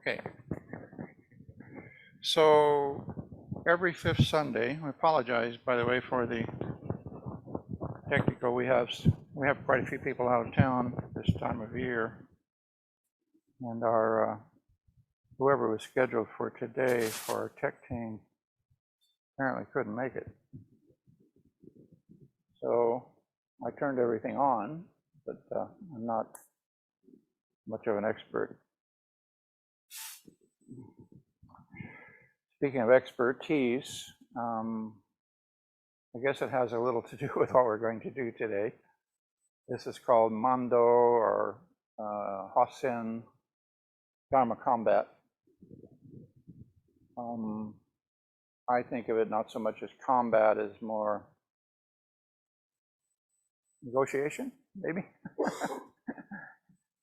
Okay. So every fifth Sunday, I apologize, by the way, for the technical. We have quite a few people out of town this time of year, and our whoever was scheduled for today for our tech team apparently couldn't make it. So I turned everything on, but I'm not much of an expert. Speaking of expertise, I guess it has a little to do with what we're going to do today. This is called Mando or Hossen Dharma combat. I think of it not so much as combat as more negotiation, maybe.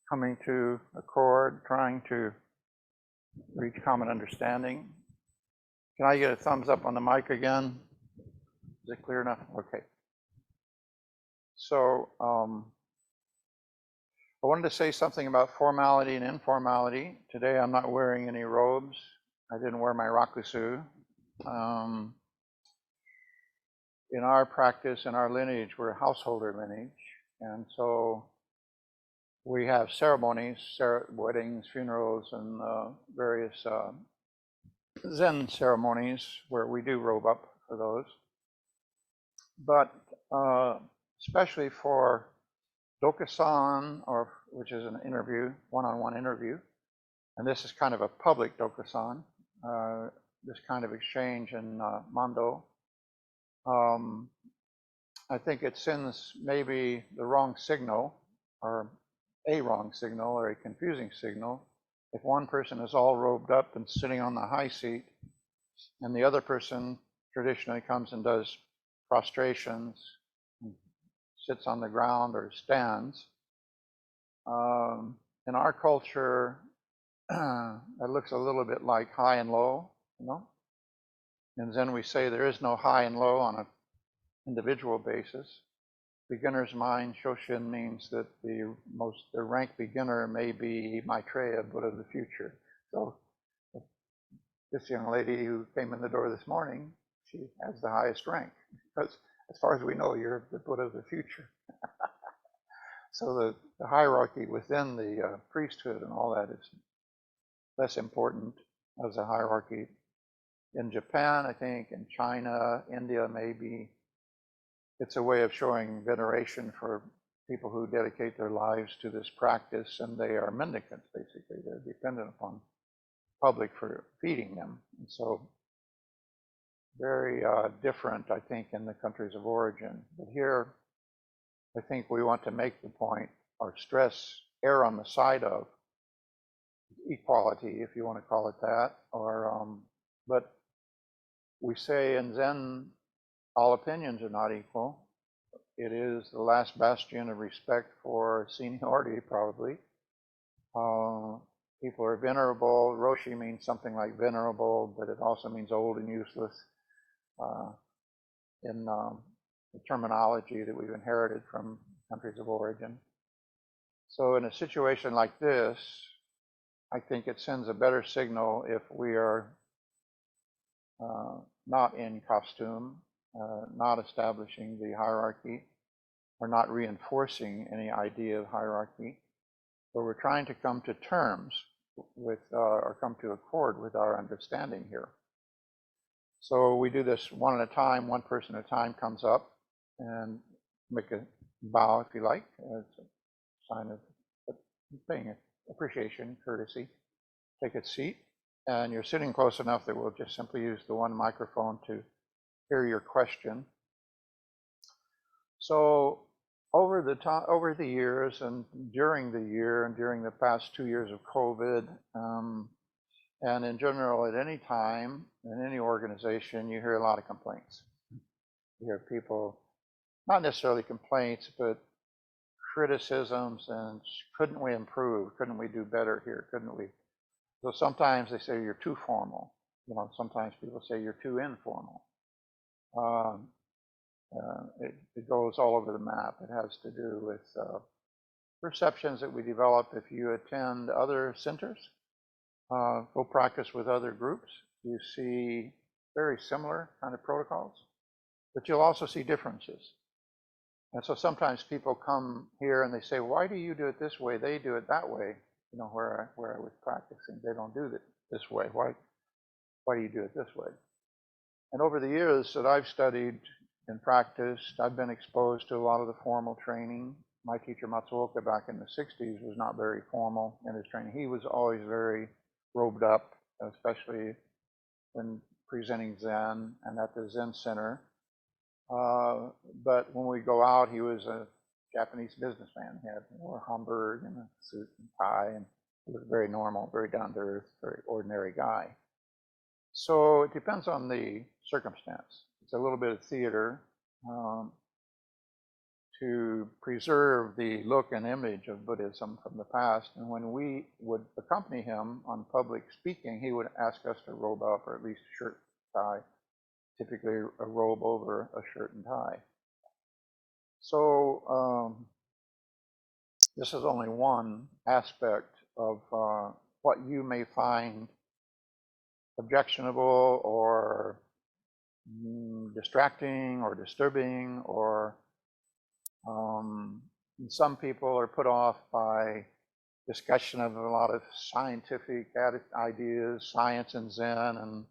Coming to accord, trying to reach common understanding. Can I get a thumbs up on the mic again? Is it clear enough? Okay. So I wanted to say something about formality and informality. Today I'm not wearing any robes. I didn't wear my rakusu. In our practice, in our lineage, we're a householder lineage. And so we have ceremonies, weddings, funerals, and various Zen ceremonies where we do robe up for those. But especially for dokusan, or which is an interview, one-on-one interview, and this is kind of a public dokusan, this kind of exchange in Mando. I think it sends maybe the wrong signal, or a wrong signal, or a confusing signal, if one person is all robed up and sitting on the high seat, and the other person traditionally comes and does prostrations, sits on the ground or stands. In our culture, it looks a little bit like high and low, you know? And then we say there is no high and low on an individual basis. Beginner's mind, Shoshin, means that the rank beginner may be Maitreya, Buddha of the future. So this young lady who came in the door this morning, she has the highest rank, because as far as we know, you're the Buddha of the future. So the hierarchy within the priesthood and all that is less important as a hierarchy. In Japan, I think, in China, India, maybe, it's a way of showing veneration for people who dedicate their lives to this practice, and they are mendicants, basically. They're dependent upon public for feeding them. And so very different, I think, in the countries of origin. But here, I think we want to make the point, or stress, err on the side of equality, if you want to call it that. Or, but we say in Zen, all opinions are not equal. It is the last bastion of respect for seniority, probably. People are venerable. Roshi means something like venerable, but it also means old and useless in the terminology that we've inherited from countries of origin. So in a situation like this, I think it sends a better signal if we are not in costume, not establishing the hierarchy, or not reinforcing any idea of hierarchy, but we're trying to come to terms with, or come to accord with our understanding here. So we do this one at a time, one person at a time comes up and make a bow, if you like, as a sign of paying appreciation, courtesy. Take a seat, and you're sitting close enough that we'll just simply use the one microphone to hear your question. So over the years, and during the year, and during the past 2 years of COVID, and in general at any time, in any organization, you hear a lot of complaints. You hear people, not necessarily complaints, but criticisms, and couldn't we improve? Couldn't we do better here? Couldn't we? So sometimes they say you're too formal. You know, sometimes people say you're too informal. It goes all over the map. It has to do with perceptions that we develop if you attend other centers. Go practice with other groups. You see very similar kind of protocols, but you'll also see differences. And so sometimes people come here and they say, why do you do it this way? They do it that way. You know, where I was practicing, they don't do it this way. Why do you do it this way? And over the years that I've studied and practiced, I've been exposed to a lot of the formal training. My teacher Matsuoka back in the 60s was not very formal in his training. He was always very robed up, especially when presenting Zen and at the Zen Center. But when we go out, he was a Japanese businessman. He wore a Hamburg and a suit and tie, and he was very normal, very down-to-earth, very ordinary guy. So it depends on the circumstance. It's a little bit of theater to preserve the look and image of Buddhism from the past. And when we would accompany him on public speaking, he would ask us to robe up, or at least shirt, tie, typically a robe over a shirt and tie. So this is only one aspect of what you may find objectionable or distracting or disturbing, or some people are put off by discussion of a lot of scientific ideas, science and Zen, and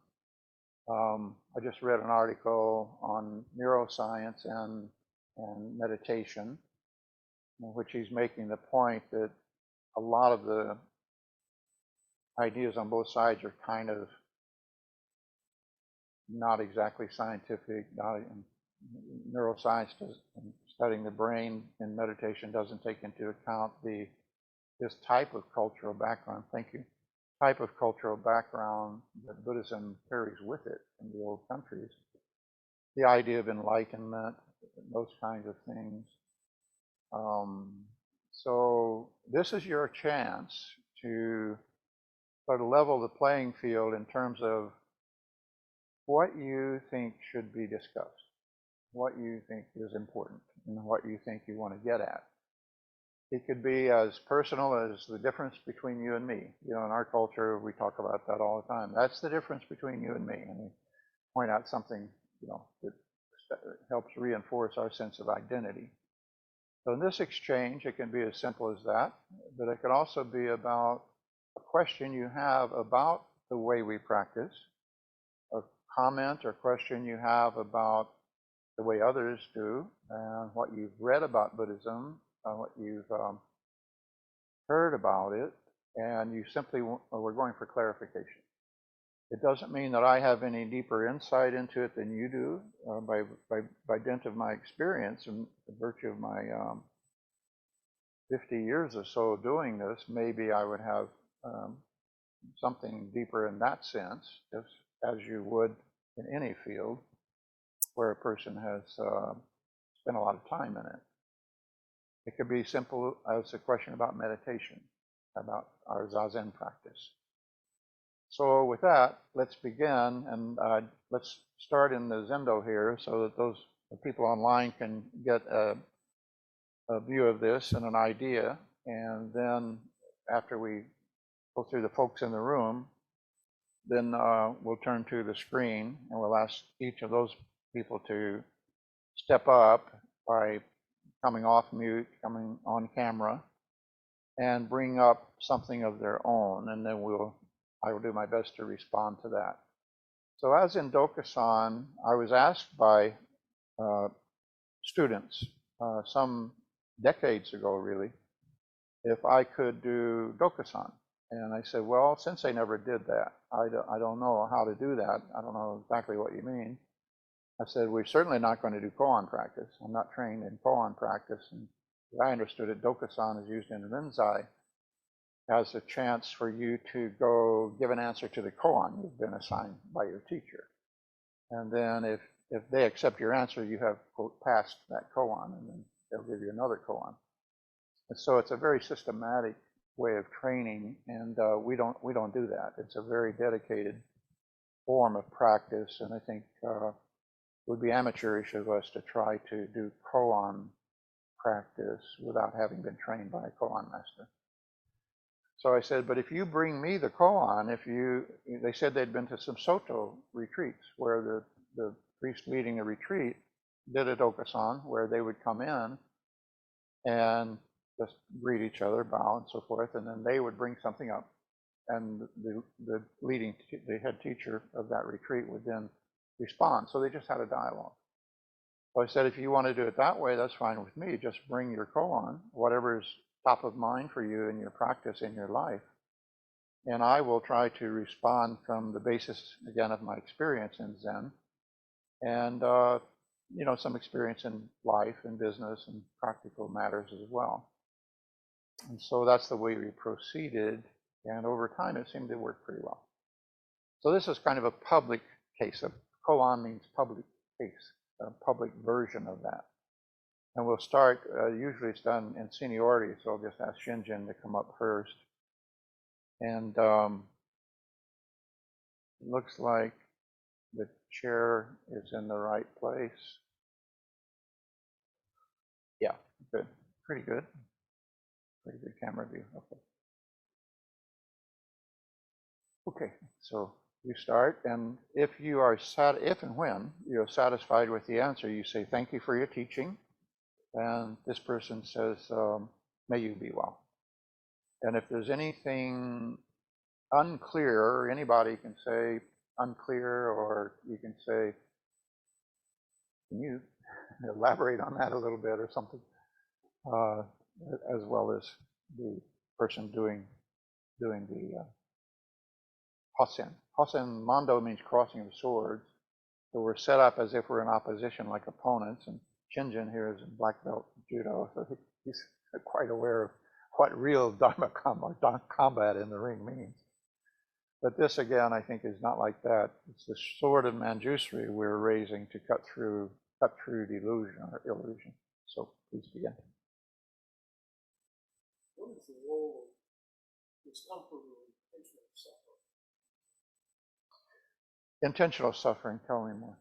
I just read an article on neuroscience and meditation, in which he's making the point that a lot of the ideas on both sides are kind of not exactly scientific. Neuroscience studying the brain in meditation doesn't take into account this type of cultural background. Thank you. Type of cultural background that Buddhism carries with it in the old countries. The idea of enlightenment, those kinds of things. So this is your chance to sort of level the playing field in terms of what you think should be discussed, what you think is important, and what you think you want to get at. It could be as personal as the difference between you and me. You know, in our culture, we talk about that all the time. That's the difference between you and me. And we point out something, you know, that helps reinforce our sense of identity. So in this exchange, it can be as simple as that, but it could also be about a question you have about the way we practice, a comment or question you have about the way others do, and what you've read about Buddhism, what you've heard about it, and you simply we're going for clarification. It doesn't mean that I have any deeper insight into it than you do. By dint of my experience and the virtue of my 50 years or so doing this, maybe I would have something deeper in that sense, just as you would in any field where a person has spent a lot of time in it. It could be simple as a question about meditation, about our Zazen practice. So with that, let's begin, and let's start in the Zendo here so that those people online can get a view of this and an idea. And then after we go through the folks in the room, then we'll turn to the screen and we'll ask each of those people to step up by coming off mute, coming on camera, and bring up something of their own, and then I will do my best to respond to that. So as in Dokusan, I was asked by students some decades ago, really, if I could do Dokusan. And I said, well, since I never did that, I don't know how to do that. I don't know exactly what you mean. I said, we're certainly not going to do koan practice. I'm not trained in koan practice. And as I understood it, Dokusan is used in Rinzai as a chance for you to go give an answer to the koan you've been assigned by your teacher. And then if they accept your answer, you have, quote, passed that koan, and then they'll give you another koan. And so it's a very systematic way of training, and we don't do that. It's a very dedicated form of practice, and I think it would be amateurish of us to try to do koan practice without having been trained by a koan master. So I said, but if you bring me the koan, they said they'd been to some Soto retreats where the priest leading a retreat did a dokusan where they would come in and just greet each other, bow and so forth, and then they would bring something up. And the head teacher of that retreat would then respond. So they just had a dialogue. So I said, if you want to do it that way, that's fine with me. Just bring your koan, whatever is top of mind for you in your practice in your life. And I will try to respond from the basis, again, of my experience in Zen and, some experience in life and business and practical matters as well. And so that's the way we proceeded. And over time, it seemed to work pretty well. So this is kind of a public case. A koan means public case, a public version of that. And we'll start, usually it's done in seniority, so I'll just ask Shinjin to come up first. And it looks like the chair is in the right place. Yeah, good, pretty good. Pretty good camera view, okay. Okay, so you start, and if and when you're satisfied with the answer, you say, thank you for your teaching. And this person says, may you be well. And if there's anything unclear, or anybody can say unclear, or you can say, can you elaborate on that a little bit or something, as well as the person doing the Hosen. Hosen Mondo means crossing of swords. So we're set up as if we're in opposition like opponents. And Shinjin here is in black belt judo, so he's quite aware of what real Dharma combat in the ring means. But this, again, I think is not like that. It's the sword of Manjusri we're raising to cut through delusion or illusion. So please begin. What is the role of discomfort or intentional suffering? Intentional suffering, tell me more.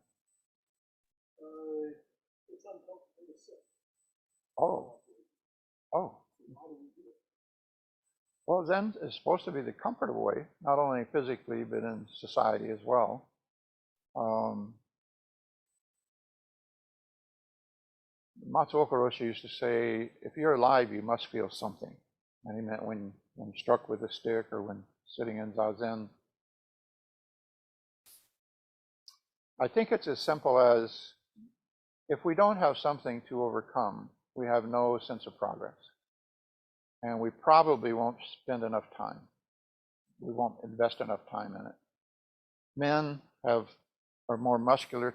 It's uncomfortable to sit. Oh. How do we do it? Well, Zen is supposed to be the comfortable way, not only physically, but in society as well. Matsuoka Roshi used to say, if you're alive, you must feel something. And he meant when struck with a stick or when sitting in Zazen. I think it's as simple as if we don't have something to overcome, we have no sense of progress. And we probably won't spend enough time. We won't invest enough time in it. Men are more muscular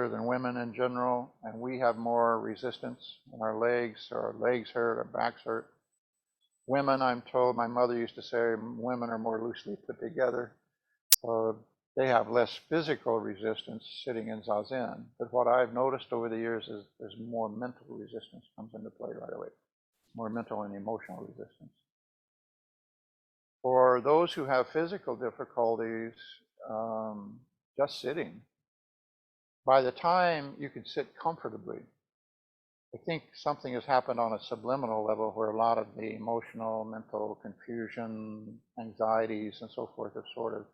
than women in general, and we have more resistance in our legs hurt, our backs hurt. Women, I'm told, my mother used to say, women are more loosely put together. So they have less physical resistance sitting in Zazen. But what I've noticed over the years is there's more mental resistance comes into play right away. More mental and emotional resistance. For those who have physical difficulties, just sitting, by the time you can sit comfortably, I think something has happened on a subliminal level where a lot of the emotional, mental confusion, anxieties, and so forth have sort of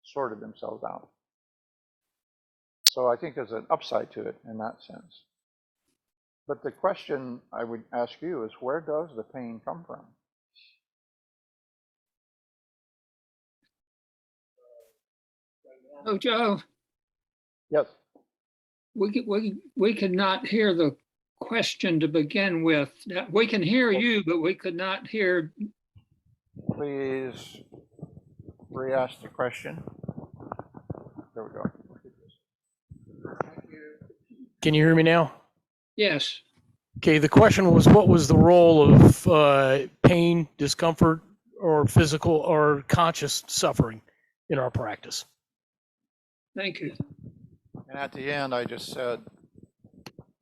sorted themselves out. So I think there's an upside to it in that sense. But the question I would ask you is, where does the pain come from? Oh, Joe. Yes. We could not hear the question to begin with. We can hear you, but we could not hear. Please re-ask the question. There we go. Can you hear me now? Yes. Okay, the question was, what was the role of pain, discomfort, or physical or conscious suffering in our practice? Thank you. And at the end, I just said,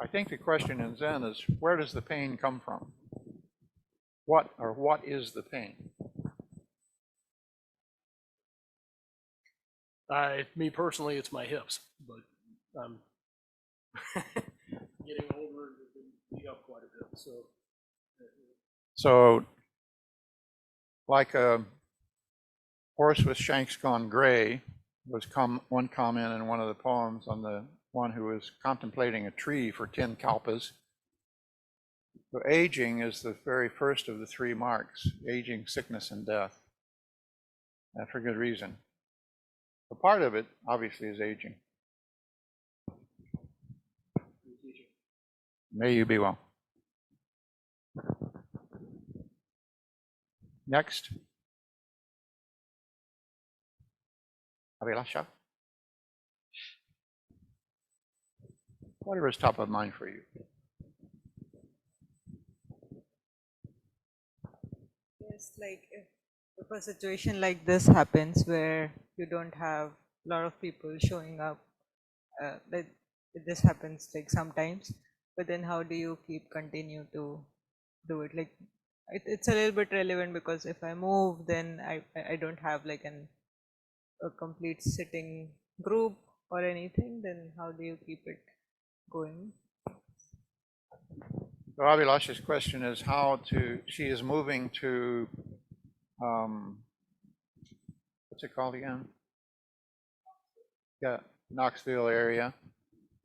I think the question in Zen is, where does the pain come from? What is the pain? Me personally, it's my hips, but I'm getting older and been beat up quite a bit. So Like a horse with shanks gone gray was one comment in one of the poems on the one who was contemplating a tree for 10 kalpas. So aging is the very first of the three marks: aging, sickness, and death. And for good reason. A part of it, obviously, is aging. May you be well. Next. Abhilasha. Whatever is top of mind for you. Yes, like if a situation like this happens where you don't have a lot of people showing up, that this happens like sometimes, but then how do you continue to do it? Like it's a little bit relevant because if I move, then I don't have like a complete sitting group or anything, then how do you keep it going? So Abhilasha's question is she is moving to, what's it called again? Yeah, Knoxville area.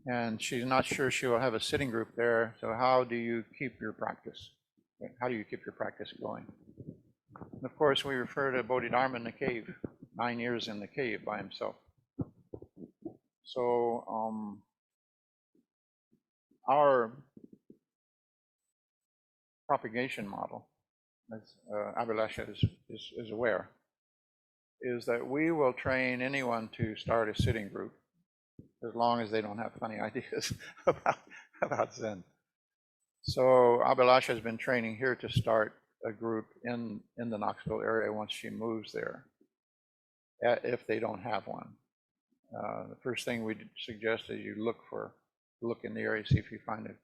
And she's not sure she will have a sitting group there. So how do you keep your practice? How do you keep your practice going? And of course, we refer to Bodhidharma in the cave, 9 years in the cave by himself. So our propagation model, as Abhilasha is aware, is that we will train anyone to start a sitting group as long as they don't have funny ideas about Zen. So Abhilasha has been training here to start a group in the Knoxville area once she moves there, if they don't have one. The first thing we suggest is you look in the area, see if you find a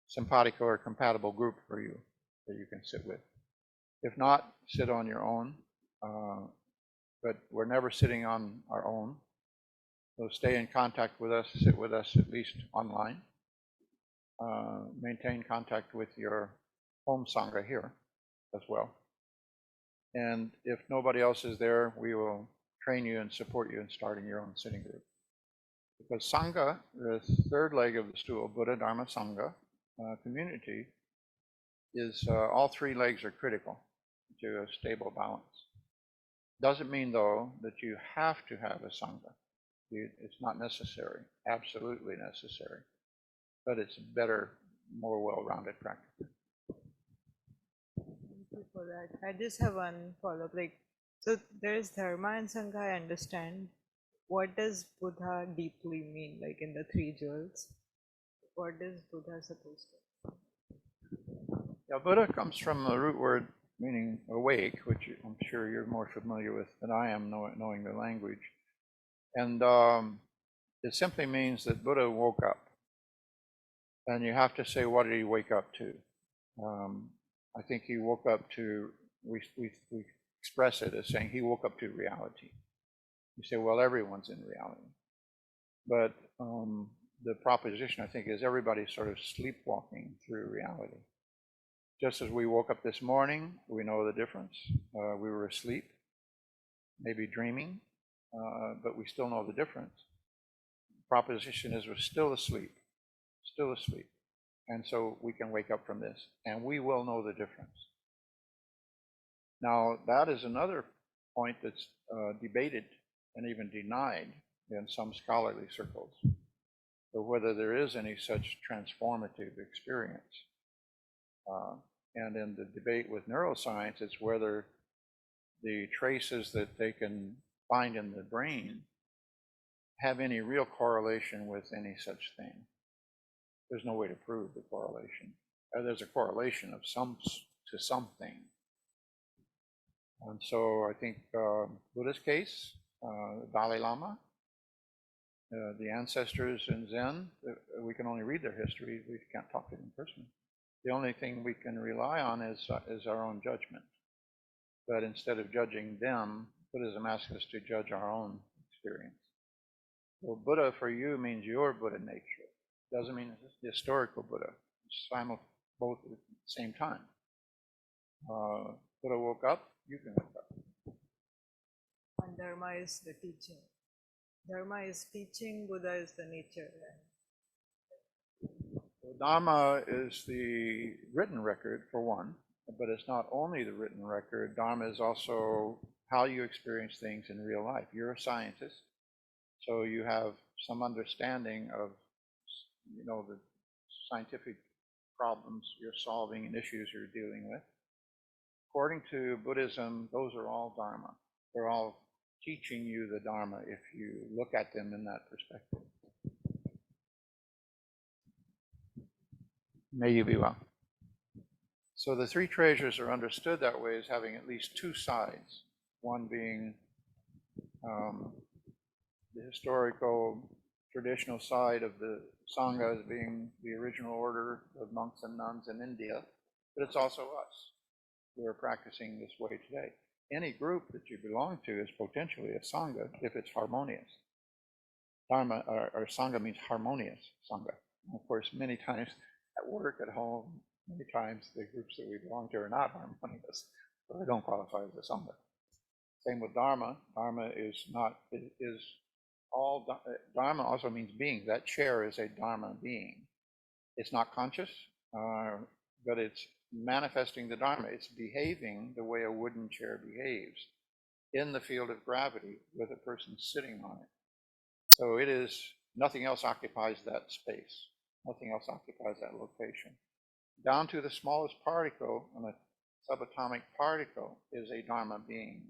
simpatico or compatible group for you that you can sit with. If not, sit on your own. But we're never sitting on our own. So stay in contact with us, sit with us at least online. Maintain contact with your home Sangha here as well. And if nobody else is there, we will train you and support you in starting your own sitting group. Because Sangha, the third leg of the stool, Buddha, Dharma, Sangha, community, is all three legs are critical to a stable balance. Doesn't mean, though, that you have to have a Sangha. It's not necessary, absolutely necessary, but it's better, more well-rounded practice. Thank you for that. I just have one follow-up. So there is Dharma and Sangha, I understand. What does Buddha deeply mean, like in the three jewels? What is Buddha supposed to? Yeah, Buddha comes from the root word meaning awake, which I'm sure you're more familiar with than I am, knowing the language. And it simply means that Buddha woke up. And you have to say, what did he wake up to? I think he woke up to, we express it as saying he woke up to reality. You say, well, everyone's in reality. But the proposition, I think, is everybody's sort of sleepwalking through reality. Just as we woke up this morning, we know the difference. We were asleep, maybe dreaming, but we still know the difference. The proposition is we're still asleep. And so we can wake up from this, and we will know the difference. Now, that is another point that's debated and even denied in some scholarly circles, so whether there is any such transformative experience. And in the debate with neuroscience, it's whether the traces that they can find in the brain have any real correlation with any such thing. There's no way to prove the correlation. There's a correlation of to something. And so I think Buddha's case, Dalai Lama, the ancestors in Zen, we can only read their history. We can't talk to them personally. The only thing we can rely on is our own judgment. But instead of judging them, Buddhism asks us to judge our own experience. So Buddha for you means your Buddha nature. Doesn't mean it's the historical Buddha. It's both at the same time. Buddha woke up, you can wake up. And Dharma is the teaching. Dharma is teaching, Buddha is the nature. So Dharma is the written record, for one, but it's not only the written record. Dharma is also how you experience things in real life. You're a scientist, so you have some understanding of, the scientific problems you're solving and issues you're dealing with. According to Buddhism, those are all Dharma. They're all teaching you the Dharma if you look at them in that perspective. May you be well. So the three treasures are understood that way as having at least two sides. One being the historical, traditional side of the Sangha as being the original order of monks and nuns in India, but it's also us who are practicing this way today. Any group that you belong to is potentially a Sangha if it's harmonious. Dharma or Sangha means harmonious Sangha. And of course, many times at work, at home, many times the groups that we belong to are not harmonious, so they don't qualify as a Sangha. Same with Dharma. Dharma is not, is all, Dharma also means being. That chair is a Dharma being. It's not conscious, but it's manifesting the Dharma. It's behaving the way a wooden chair behaves in the field of gravity with a person sitting on it. So it is, nothing else occupies that space. Nothing else occupies that location. Down to the smallest particle, and a subatomic particle is a Dharma being.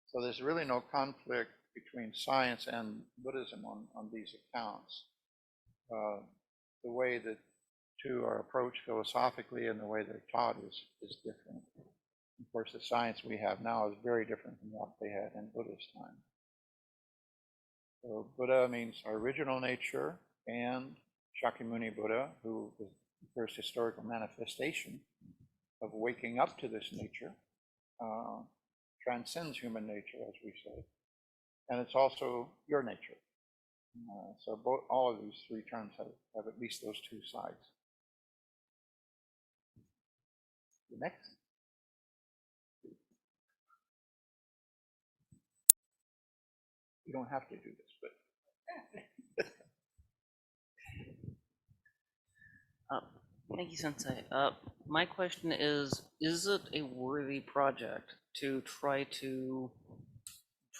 So there's really no conflict between science and Buddhism on these accounts. The way that two are approached philosophically and the way they're taught is different. Of course, the science we have now is very different from what they had in Buddha's time. So Buddha means our original nature, and Shakyamuni Buddha, who was the first historical manifestation of waking up to this nature, transcends human nature, as we say. And it's also your nature. So all of these three terms have at least those two sides. The next. You don't have to do this, but. Thank you, Sensei. My question is it a worthy project to try to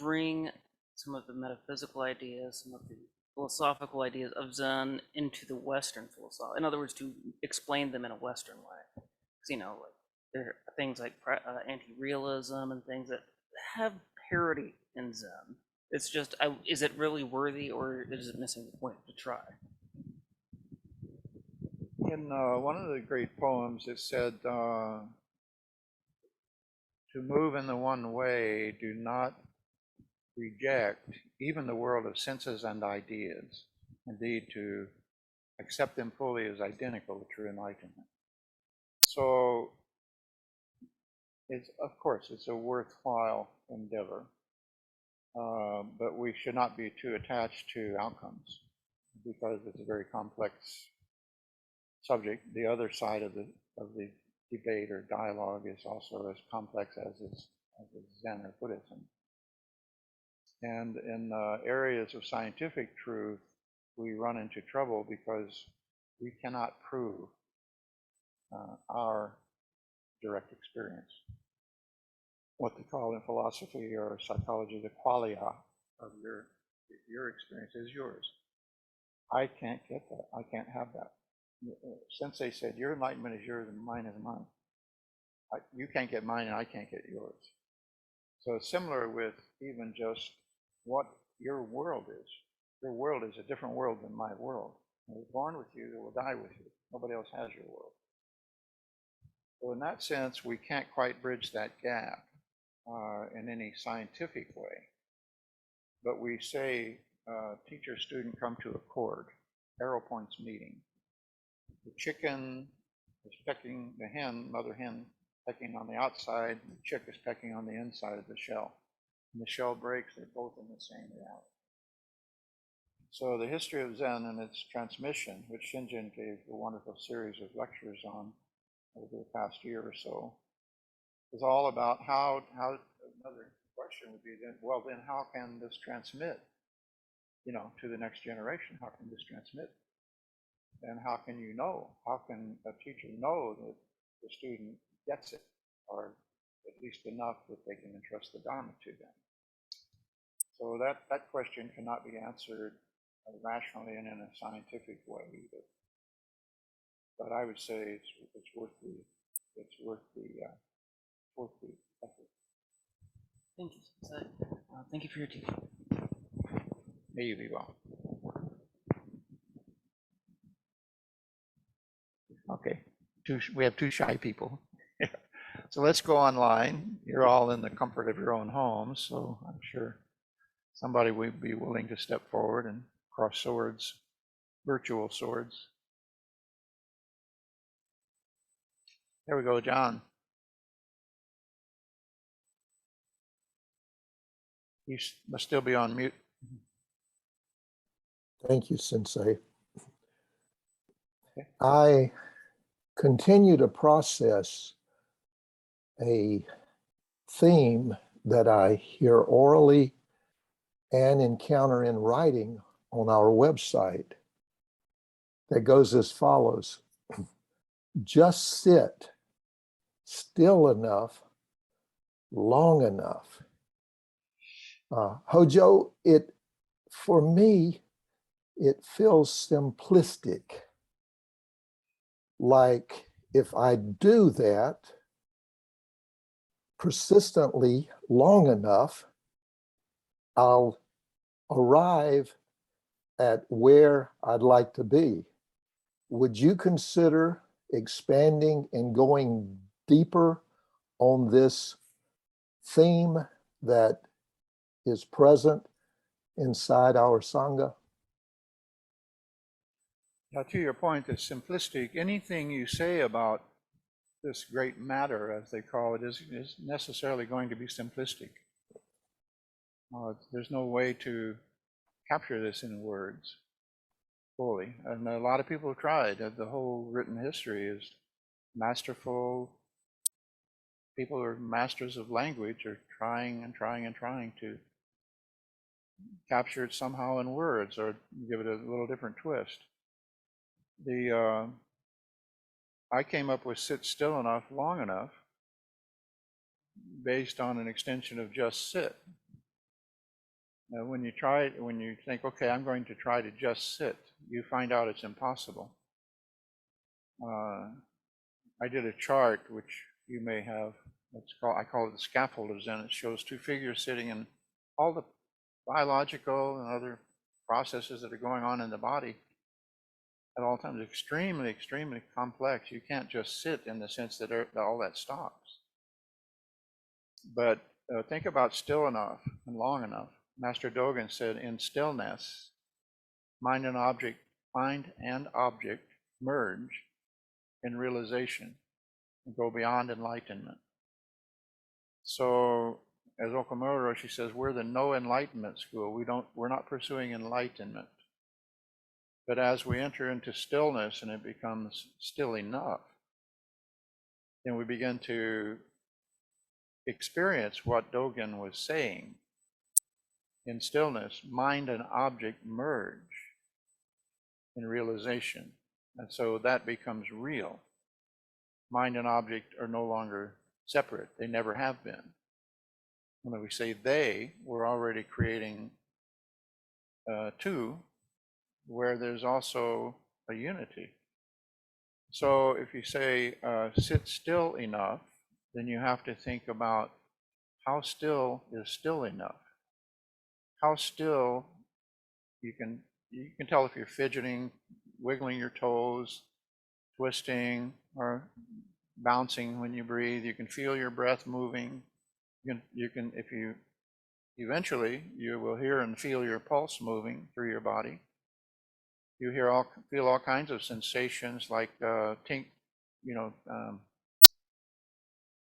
bring some of the metaphysical ideas, some of the philosophical ideas of Zen into the Western philosophy? In other words, to explain them in a Western way. Because, like, there are things like anti-realism and things that have parity in Zen. It's just, is it really worthy, or is it missing the point to try? In one of the great poems, it said, to move in the one way, do not reject even the world of senses and ideas. Indeed, to accept them fully is identical to true enlightenment. So, of course, it's a worthwhile endeavor, but we should not be too attached to outcomes because it's a very complex subject. The other side of the debate or dialogue is also as complex as is Zen or Buddhism. And in areas of scientific truth, we run into trouble because we cannot prove our direct experience. What they call in philosophy or psychology the qualia of your experience is yours. I can't get that. I can't have that. Sensei said, your enlightenment is yours and mine is mine. You can't get mine and I can't get yours. So it's similar with even just what your world is. Your world is a different world than my world. I was born with you, I will die with you. Nobody else has your world. So in that sense, we can't quite bridge that gap in any scientific way. But we say, teacher-student come to accord, arrow points meeting. The chicken is pecking, the hen, mother hen, pecking on the outside, the chick is pecking on the inside of the shell. When the shell breaks, they're both in the same reality. So the history of Zen and its transmission, which Shinjin gave a wonderful series of lectures on over the past year or so, is all about how, another question would be then, well, then how can this transmit, to the next generation? How can this transmit? And how can you know? How can a teacher know that the student gets it, or at least enough that they can entrust the Dharma to them? So that question cannot be answered rationally and in a scientific way either. But I would say it's worth the effort. Thank you, Sensei. Thank you for your teaching. May you be well. Okay, we have two shy people. So let's go online. You're all in the comfort of your own homes, so I'm sure somebody would be willing to step forward and cross swords, virtual swords. There we go, John. You must still be on mute. Thank you, Sensei. Okay. I continue to process a theme that I hear orally and encounter in writing on our website that goes as follows. Just sit still enough, long enough. Hojo, for me, it feels simplistic. Like if I do that persistently long enough, I'll arrive at where I'd like to be. Would you consider expanding and going deeper on this theme that is present inside our Sangha? Now, to your point, it's simplistic. Anything you say about this great matter, as they call it, is necessarily going to be simplistic. There's no way to capture this in words fully. And a lot of people have tried. The whole written history is masterful. People who are masters of language are trying and trying and trying to capture it somehow in words or give it a little different twist. I came up with sit still enough, long enough, based on an extension of just sit. Now, when you think, okay, I'm going to try to just sit, you find out it's impossible. I did a chart, which you may have, I call it the scaffold of Zen. It shows two figures sitting in all the biological and other processes that are going on in the body at all times. Extremely, extremely complex. You can't just sit in the sense that all that stops. But think about still enough and long enough. Master Dogen said, in stillness, mind and object merge in realization and go beyond enlightenment. So, as Okamura Roshi says, we're the no enlightenment school. We're not pursuing enlightenment. But as we enter into stillness and it becomes still enough, then we begin to experience what Dogen was saying. In stillness, mind and object merge in realization. And so that becomes real. Mind and object are no longer separate. They never have been. When we say they, we're already creating two, where there's also a unity. So if you say sit still enough, then you have to think about how still is still enough. How still you can tell if you're fidgeting, wiggling your toes, twisting, or bouncing when you breathe. You can feel your breath moving. Eventually you will hear and feel your pulse moving through your body. You feel all kinds of sensations like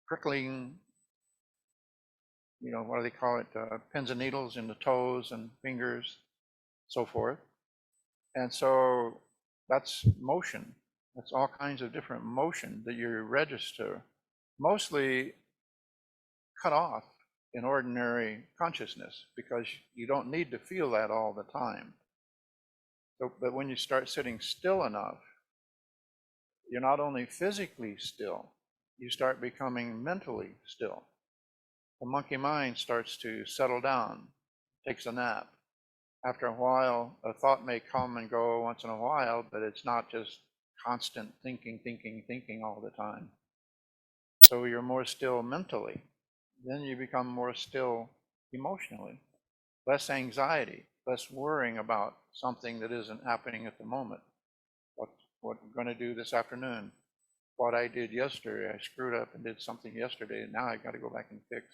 prickling, what do they call it? Pins and needles in the toes and fingers, so forth. And so that's motion. That's all kinds of different motion that you register. Mostly cut off in ordinary consciousness because you don't need to feel that all the time. So, but when you start sitting still enough, you're not only physically still, you start becoming mentally still. The monkey mind starts to settle down, takes a nap. After a while, a thought may come and go once in a while, but it's not just constant thinking all the time. So you're more still mentally. Then you become more still emotionally. Less anxiety, less worrying about something that isn't happening at the moment. What we're going to do this afternoon. What I did yesterday, I screwed up and did something yesterday, and now I've got to go back and fix.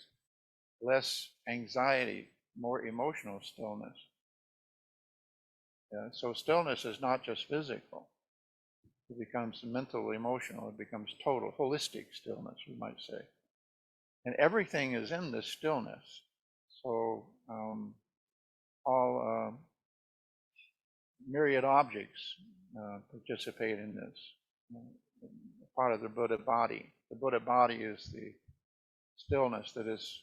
Less anxiety, more emotional stillness. Yeah, so stillness is not just physical. It becomes mental, emotional. It becomes total, holistic stillness, we might say. And everything is in this stillness. So all myriad objects participate in this. Part of the Buddha body. The Buddha body is the stillness that is,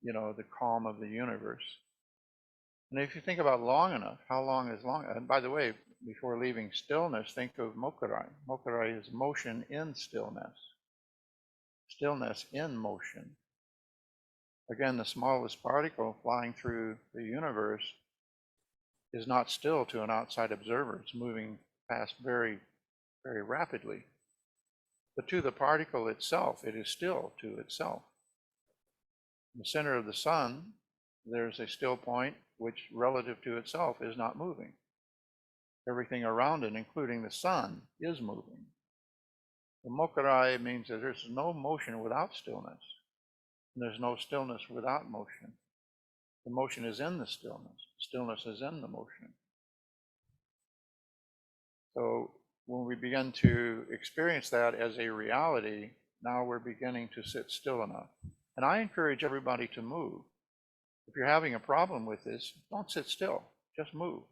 the calm of the universe. And if you think about long enough, how long is long? And by the way, before leaving stillness, think of mokurai. Mokurai is motion in stillness. Stillness in motion. Again, the smallest particle flying through the universe is not still to an outside observer. It's moving past very, very rapidly. But to the particle itself, it is still to itself. In the center of the sun, there's a still point which, relative to itself, is not moving. Everything around it, including the sun, is moving. The mokurai means that there's no motion without stillness. And there's no stillness without motion. The motion is in the stillness. Stillness is in the motion. So when we begin to experience that as a reality, now we're beginning to sit still enough. And I encourage everybody to move. If you're having a problem with this, don't sit still, just move.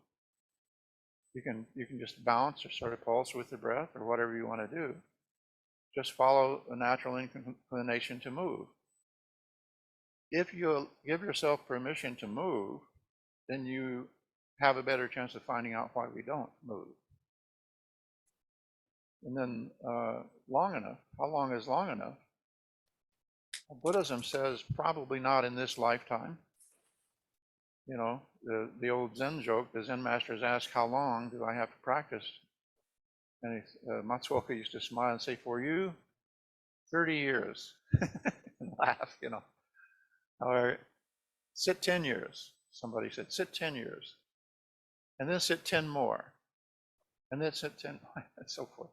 You can just bounce or sort of pulse with the breath or whatever you want to do. Just follow a natural inclination to move. If you give yourself permission to move, then you have a better chance of finding out why we don't move. And then long enough, how long is long enough? Well, Buddhism says probably not in this lifetime. The old Zen joke, the Zen masters ask, how long do I have to practice? And Matsuoka used to smile and say, for you, 30 years. And laugh, Or sit 10 years. Somebody said, sit 10 years. And then sit 10 more. And then sit 10 more, and so forth.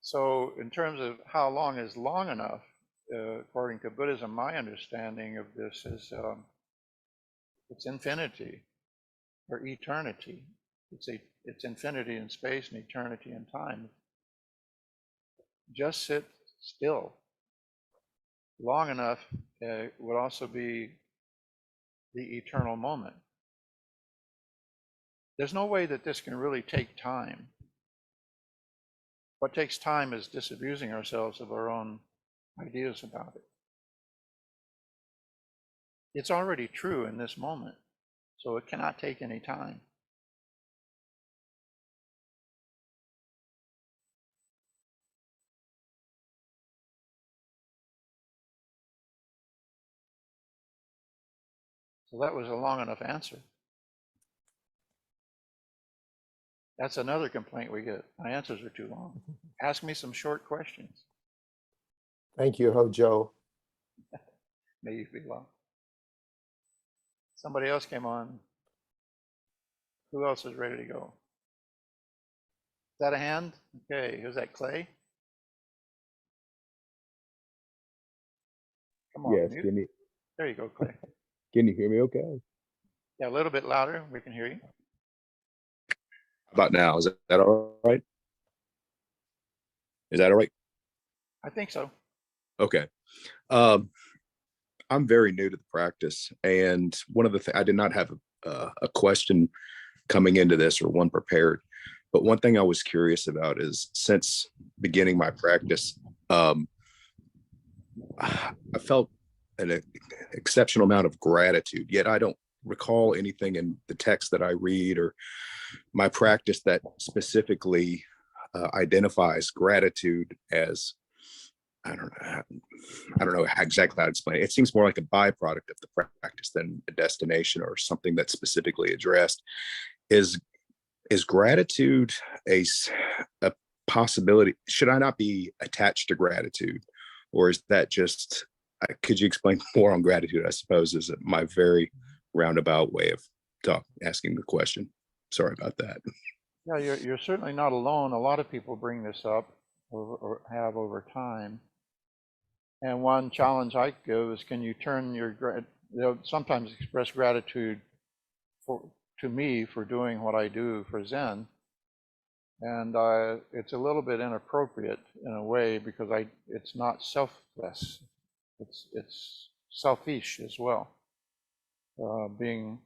So in terms of how long is long enough, according to Buddhism, my understanding of this is it's infinity or eternity. It's infinity in space and eternity in time. Just sit still. Long enough would also be the eternal moment. There's no way that this can really take time. What takes time is disabusing ourselves of our own ideas about it. It's already true in this moment, so it cannot take any time. So that was a long enough answer. That's another complaint we get. My answers are too long. Ask me some short questions. Thank you, Hojo. May you be well. Somebody else came on. Who else is ready to go? Is that a hand? Okay, who's that, Clay? Come on. Yes, Mute. There you go, Clay. can you hear me okay? Yeah, a little bit louder. We can hear you. How about now? Is that all right? Is that all right? I think so. Okay. I'm very new to the practice, and one of the things, I did not have a question coming into this or one prepared, but one thing I was curious about is, since beginning my practice, I felt an exceptional amount of gratitude, yet I don't recall anything in the text that I read or my practice that specifically identifies gratitude as, I don't know exactly how to explain it. It seems more like a byproduct of the practice than a destination or something that's specifically addressed. Is gratitude a possibility? Should I not be attached to gratitude, or is that just? Could you explain more on gratitude? I suppose is my very roundabout way of asking the question. Sorry about that. Yeah, you're certainly not alone. A lot of people bring this up or have over time. And one challenge I give is, can you turn they'll sometimes express gratitude to me for doing what I do for Zen. And it's a little bit inappropriate in a way because it's not selfless. It's selfish as well. Being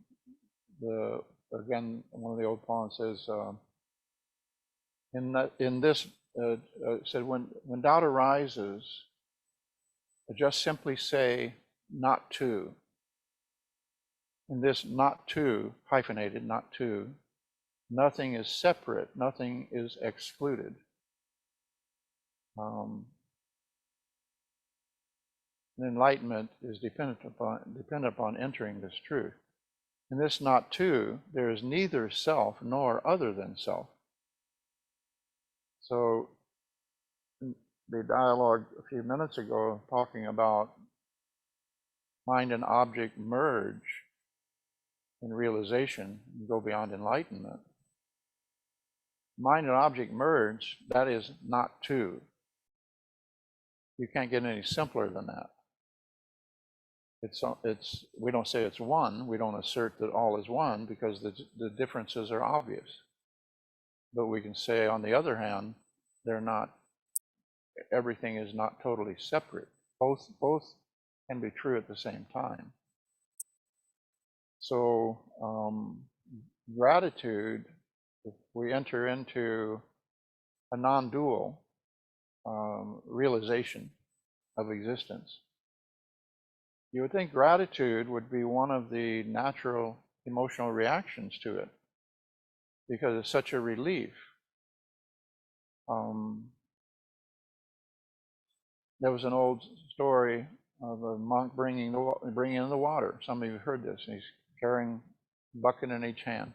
again, one of the old poems says, said when doubt arises, just simply say not to. In this not to, hyphenated not to, nothing is separate, nothing is excluded. Enlightenment is dependent upon entering this truth. In this not to, there is neither self nor other than self. So the dialogue a few minutes ago talking about mind and object merge in realization and go beyond enlightenment. Mind and object merge, that is not two. You can't get any simpler than that. We don't say it's one. We don't assert that all is one because the differences are obvious. But we can say, on the other hand, they're not. Everything is not totally separate. Both can be true at the same time. So gratitude, if we enter into a non-dual realization of existence, you would think gratitude would be one of the natural emotional reactions to it because it's such a relief. There was an old story of a monk bringing in the water. Some of you have heard this. And he's carrying a bucket in each hand.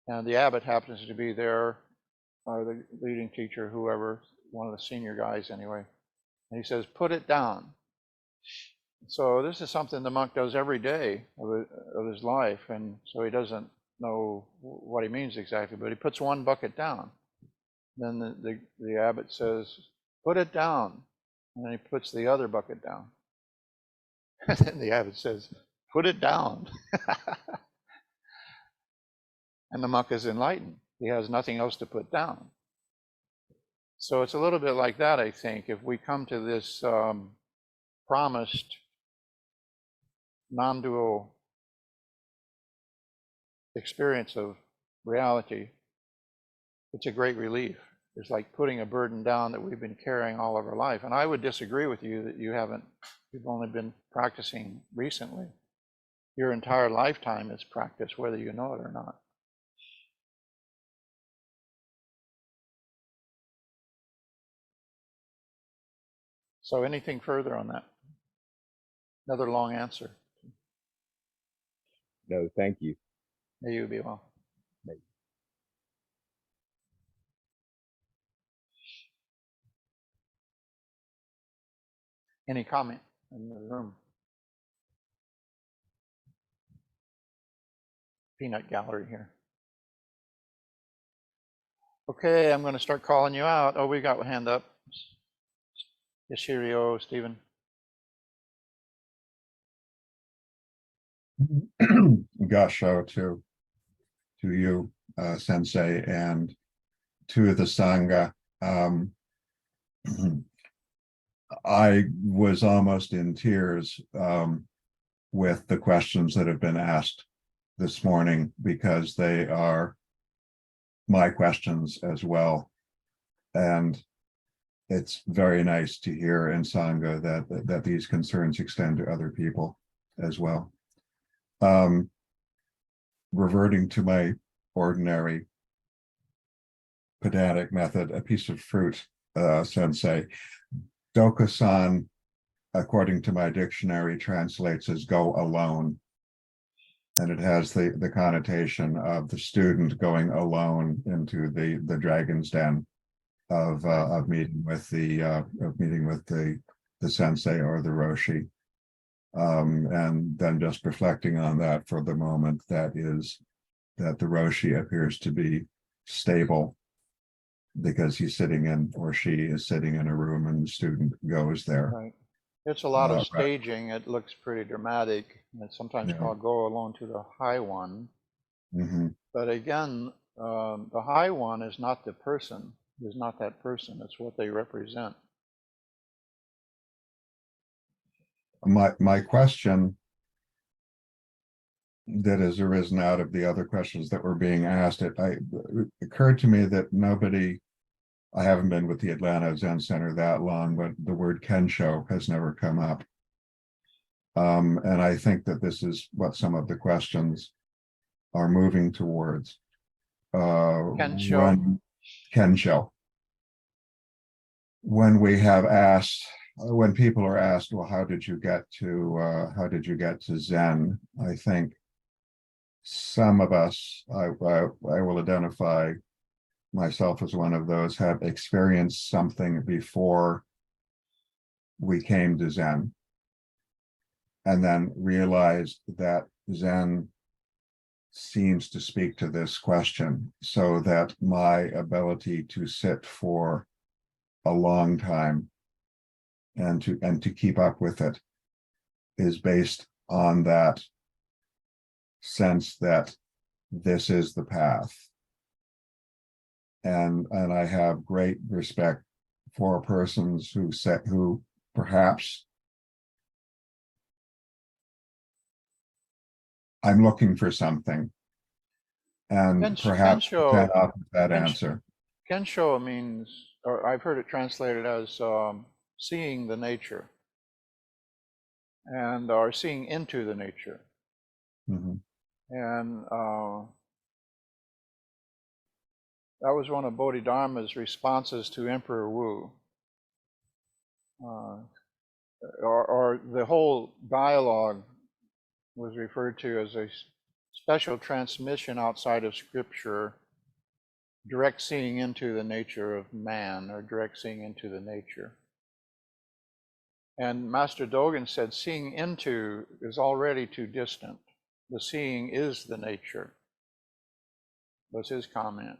And the abbot happens to be there, or the leading teacher, whoever, one of the senior guys anyway. And he says, put it down. So this is something the monk does every day of his life. And so he doesn't know what he means exactly, but he puts one bucket down. Then the abbot says, put it down. And then he puts the other bucket down. And then the abbot says, put it down. And the monk is enlightened. He has nothing else to put down. So it's a little bit like that, I think. If we come to this promised non-dual experience of reality, it's a great relief. It's like putting a burden down that we've been carrying all of our life. And I would disagree with you that you've only been practicing recently. Your entire lifetime is practice, whether you know it or not. So anything further on that? Another long answer. No, thank you. May you be well. Any comment in the room? Peanut gallery here. Okay, I'm going to start calling you out. Oh, we got a hand up. Yashirio, Stephen. Gasho to you, Sensei, and to the Sangha. I was almost in tears with the questions that have been asked this morning because they are my questions as well. And it's very nice to hear in Sangha that these concerns extend to other people as well. Reverting to my ordinary pedantic method, a piece of fruit, sensei. Dokusan, according to my dictionary, translates as go alone. And it has the connotation of the student going alone into the dragon's den of meeting with the sensei or the Roshi. And then just reflecting on that for the moment, that the Roshi appears to be stable because he's sitting in, or she is sitting in a room and the student goes there. Right. It's a lot of Right. staging. It looks pretty dramatic. And it's sometimes Yeah. called go alone to the high one. Mm-hmm. But again, the high one is not the person, is not that person. It's what they represent. My question that has arisen out of the other questions that were being asked, it occurred to me that I haven't been with the Atlanta Zen Center that long, but the word Kensho has never come up. And I think that this is what some of the questions are moving towards. Kensho. Kensho. When we have asked, when people are asked, well, how did you get to Zen? I think some of us, I will identify myself as one of those, have experienced something before we came to Zen, and then realized that Zen seems to speak to this question, so that my ability to sit for a long time and to keep up with it is based on that sense that this is the path. And I have great respect for persons who perhaps I'm looking for something, and perhaps Kensho, can offer that Kensho- answer. Kensho means, or I've heard it translated as seeing the nature, and or seeing into the nature. Mhm. And that was one of Bodhidharma's responses to Emperor Wu. Or the whole dialogue was referred to as a special transmission outside of scripture, direct seeing into the nature of man, or direct seeing into the nature. And Master Dogen said seeing into is already too distant. The seeing is the nature, was his comment.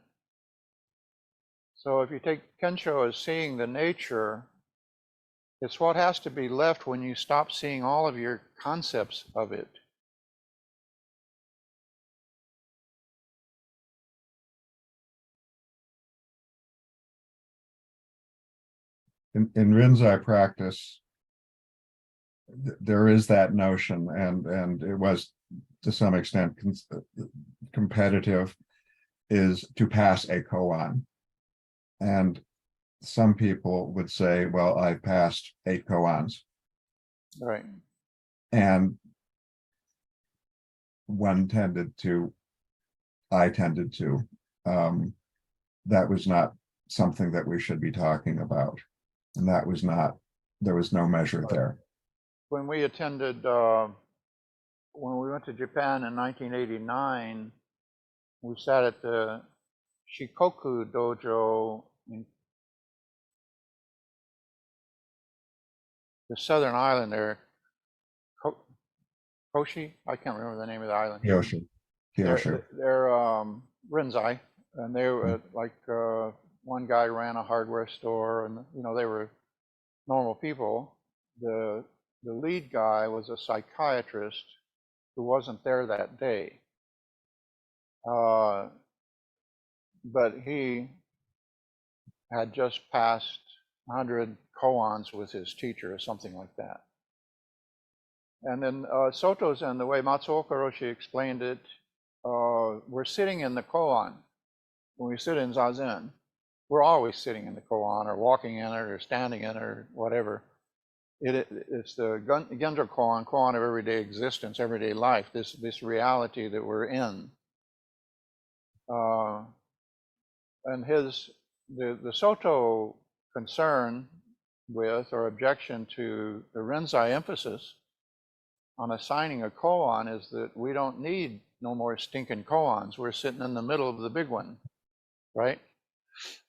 So if you take Kensho as seeing the nature, it's what has to be left when you stop seeing all of your concepts of it. In Rinzai practice, there is that notion, and it was to some extent competitive, is to pass a koan. And some people would say, well, I passed 8 koans. Right. And I tended to, that was not something that we should be talking about. And there was no measure there. When we attended, when we went to Japan in 1989, we sat at the Shikoku dojo in the southern island there, Roshi, I can't remember the name of the island. Kyoshu. They're Rinzai, and they were like one guy ran a hardware store, and they were normal people. The lead guy was a psychiatrist who wasn't there that day, but he had just passed 100 koans with his teacher or something like that. And then Soto Zen, the way Matsuoka Roshi explained it, we're sitting in the koan when we sit in Zazen. we're always sitting in the koan or walking in it or standing in it or whatever. It's the Gendro koan of everyday existence, everyday life, this reality that we're in. And the Soto concern with or objection to the Rinzai emphasis on assigning a koan is that we don't need no more stinking koans. We're sitting in the middle of the big one, right?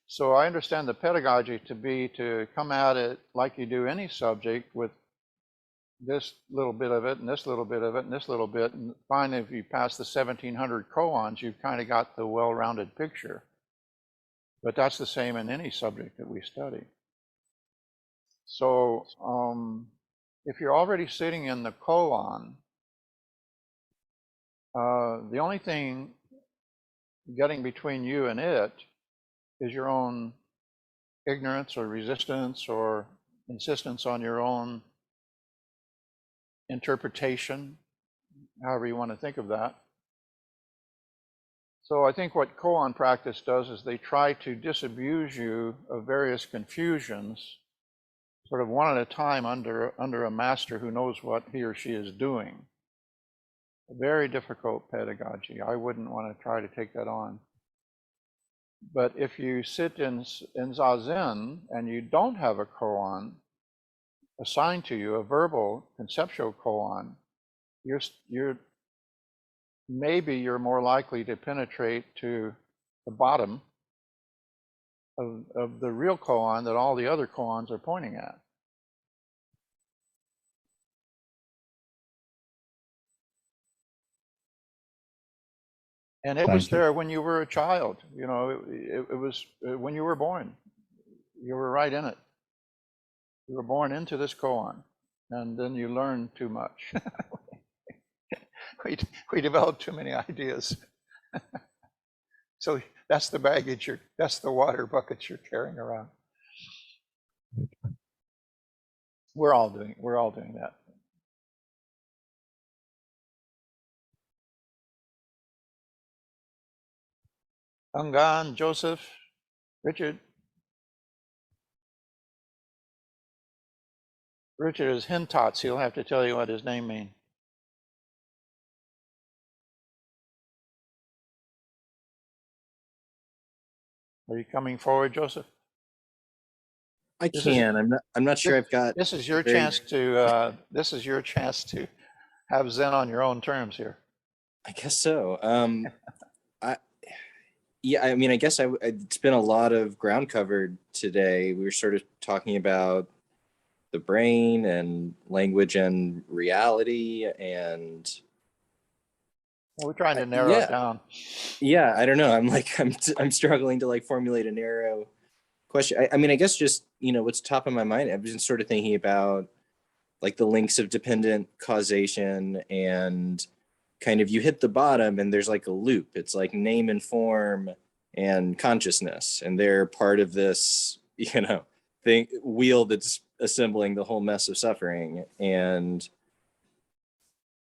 So I understand the pedagogy to be to come at it like you do any subject with this little bit of it and this little bit of it and this little bit, and finally if you pass the 1700 koans, you've kind of got the well-rounded picture. But that's the same in any subject that we study. So if you're already sitting in the koan, the only thing getting between you and it is your own ignorance or resistance or insistence on your own interpretation, however you want to think of that. So I think what koan practice does is they try to disabuse you of various confusions, sort of one at a time under a master who knows what he or she is doing. A very difficult pedagogy. I wouldn't want to try to take that on. But if you sit in Zazen and you don't have a koan assigned to you, a verbal conceptual koan, maybe you're more likely to penetrate to the bottom of the real koan that all the other koans are pointing at. And it was there when you were a child. You know, it was when you were born. You were right in it. You were born into this koan, and then you learned too much. we developed too many ideas. So that's the baggage that's the water buckets you're carrying around. We're all doing that. Ungan, Joseph, Richard. Richard is Hintots. He'll have to tell you what his name means. Are you coming forward, Joseph? I can. I'm not sure I've got. This is your chance to. This is your chance to have Zen on your own terms here. I guess so. I mean, I guess it's been a lot of ground covered today. We were sort of talking about the brain and language and reality, and we're trying to narrow it down. Yeah, I don't know. I'm struggling to like formulate a narrow question. I mean, I guess just, you know, what's top of my mind, I've been sort of thinking about like the links of dependent causation, and kind of you hit the bottom and there's like a loop. It's like name and form and consciousness, and they're part of this, you know, wheel that's assembling the whole mess of suffering. And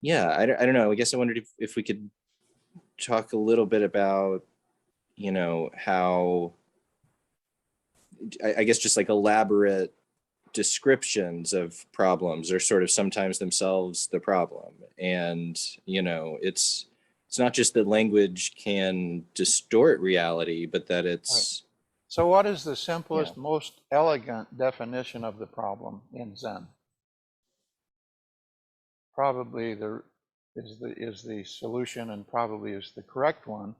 yeah, I don't know. I guess I wondered if we could talk a little bit about, you know, how, I guess just like elaborate descriptions of problems are sort of sometimes themselves the problem. And, you know, it's not just that language can distort reality, but that it's... Right. So what is the simplest, most elegant definition of the problem in Zen? Probably is the solution, and probably is the correct one,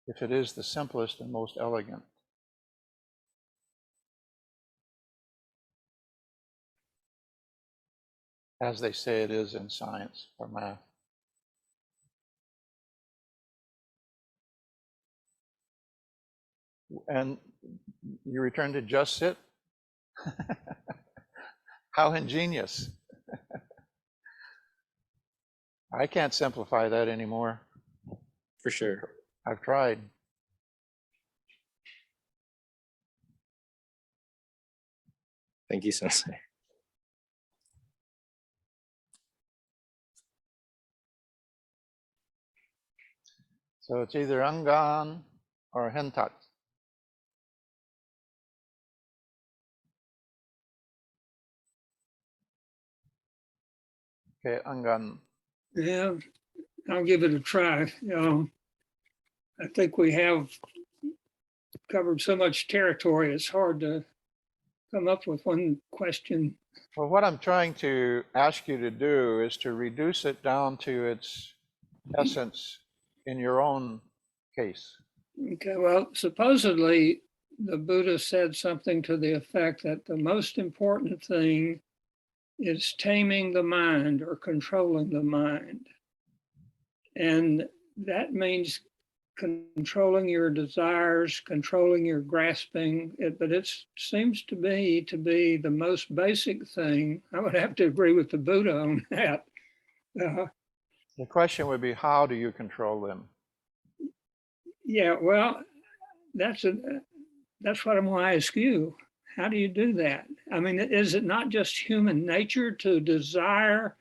if it is the simplest and most elegant. As they say it is in science or math. And you return to just sit? How ingenious. I can't simplify that anymore. For sure. I've tried. Thank you, Sensei. So it's either Ungan or Hentat. Okay, Angan. Yeah, I'll give it a try. I think we have covered so much territory, it's hard to come up with one question. Well, what I'm trying to ask you to do is to reduce it down to its essence in your own case. Okay, well, supposedly the Buddha said something to the effect that the most important thing is taming the mind or controlling the mind. And that means controlling your desires, controlling your grasping, but it seems to me to be the most basic thing. I would have to agree with the Buddha on that. The question would be, how do you control them? Yeah, well, that's what I'm going to ask you. How do you do that? I mean, is it not just human nature to desire,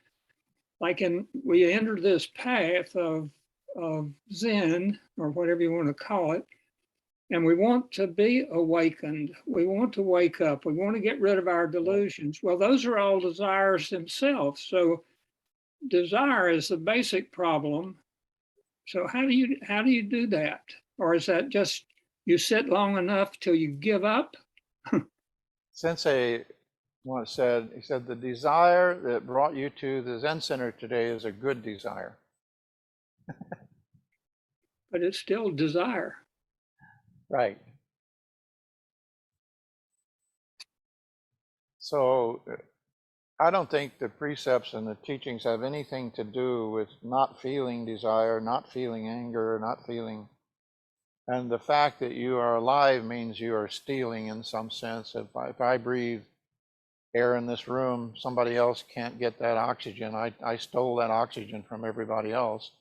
like we enter this path of Zen, or whatever you want to call it, and we want to be awakened. We want to wake up. We want to get rid of our delusions. Well, those are all desires themselves. So desire is the basic problem. So how do you do that? Or is that just you sit long enough till you give up? Sensei once said, he said, the desire that brought you to the Zen Center today is a good desire. But it's still desire. Right. So I don't think the precepts and the teachings have anything to do with not feeling desire, not feeling anger, not feeling. And the fact that you are alive means you are stealing in some sense. If I breathe air in this room, somebody else can't get that oxygen. I stole that oxygen from everybody else.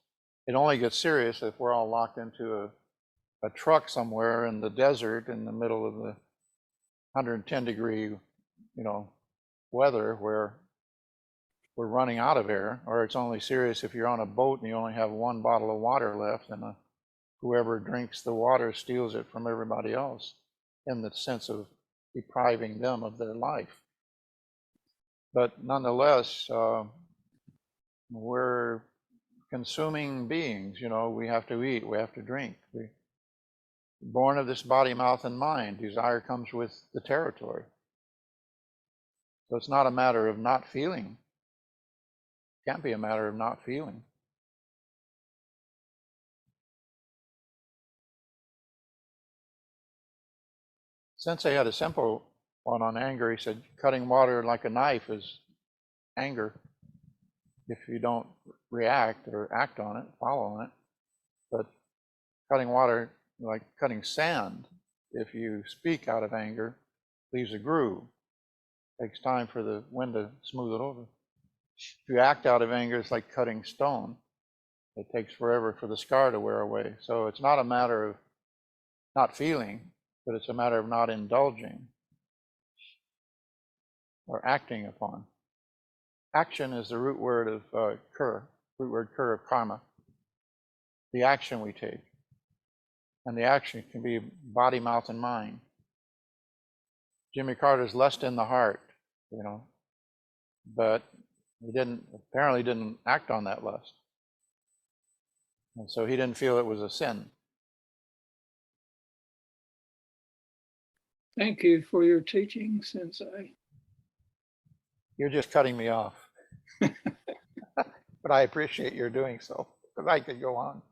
It only gets serious if we're all locked into a truck somewhere in the desert in the middle of the 110-degree, weather where we're running out of air. Or it's only serious if you're on a boat and you only have one bottle of water left, and whoever drinks the water steals it from everybody else, in the sense of depriving them of their life. But nonetheless, we're consuming beings. We have to eat, we have to drink. We're born of this body, mouth, and mind. Desire comes with the territory. So it's not a matter of not feeling. It can't be a matter of not feeling. Sensei had a simple one on anger. He said, cutting water like a knife is anger if you don't react or act on it, follow on it. But cutting water like cutting sand, if you speak out of anger, leaves a groove. Takes time for the wind to smooth it over. If you act out of anger, it's like cutting stone. It takes forever for the scar to wear away. So it's not a matter of not feeling, but it's a matter of not indulging or acting upon. Action is the root word of root word cur of karma. The action we take. And the action can be body, mouth, and mind. Jimmy Carter's lust in the heart, but he apparently didn't act on that lust. And so he didn't feel it was a sin. Thank you for your teaching, Sensei. You're just cutting me off. But I appreciate your doing so, because I could go on.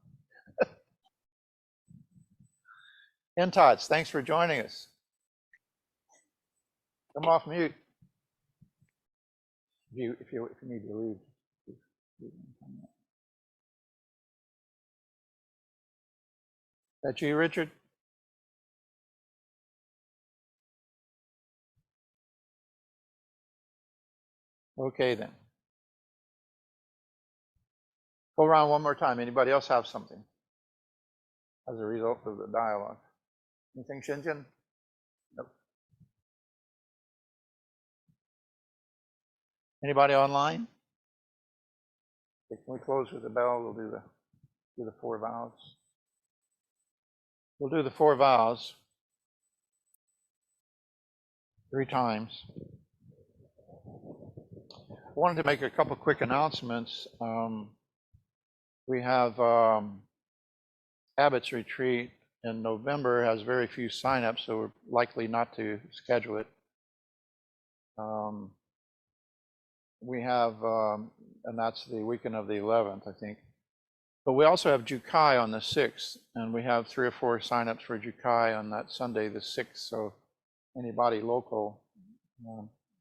Tots, thanks for joining us. Come off mute. If you need to leave. That you, Richard? Okay then. Go around one more time. Anybody else have something as a result of the dialogue? Anything, Shinjin? Nope. Anybody online? Okay, can we close with the bell? We'll do the 4 vows. We'll do the 4 vows 3 times. wanted to make a couple quick announcements. We have Abbott's retreat in November has very few signups, so we're likely not to schedule it. We have, and that's the weekend of the 11th, I think. But we also have Jukai on the 6th, and we have 3 or 4 signups for Jukai on that Sunday, the 6th. So anybody local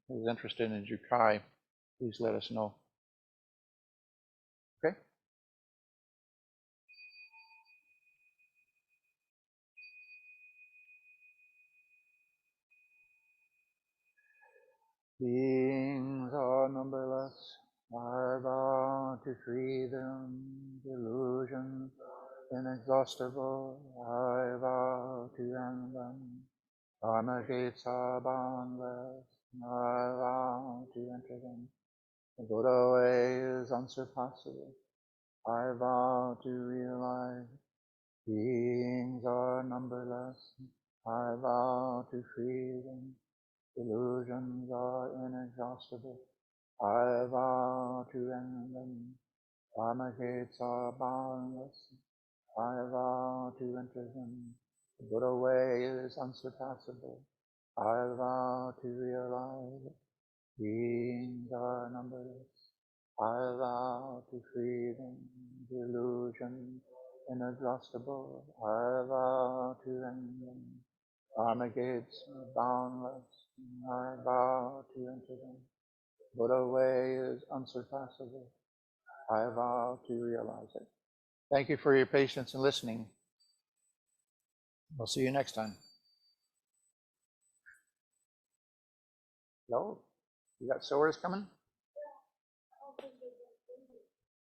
who's interested in Jukai, please let us know. Okay. Beings are numberless. I vow to free them. Delusions inexhaustible. I vow to end them. Dharma gates are boundless. I vow to enter them. The Buddha way is unsurpassable. I vow to realize. Beings are numberless. I vow to free them. Illusions are inexhaustible. I vow to end them. Dharma gates are boundless. I vow to enter them. The Buddha way is unsurpassable. I vow to realize. Beings are numberless. I vow to free them. Delusion inexhaustible. I vow to end them. Dharma gates are boundless. I vow to enter them. Buddha way is unsurpassable. I vow to realize it. Thank you for your patience and listening. We'll see you next time. Hello? You got sewers coming?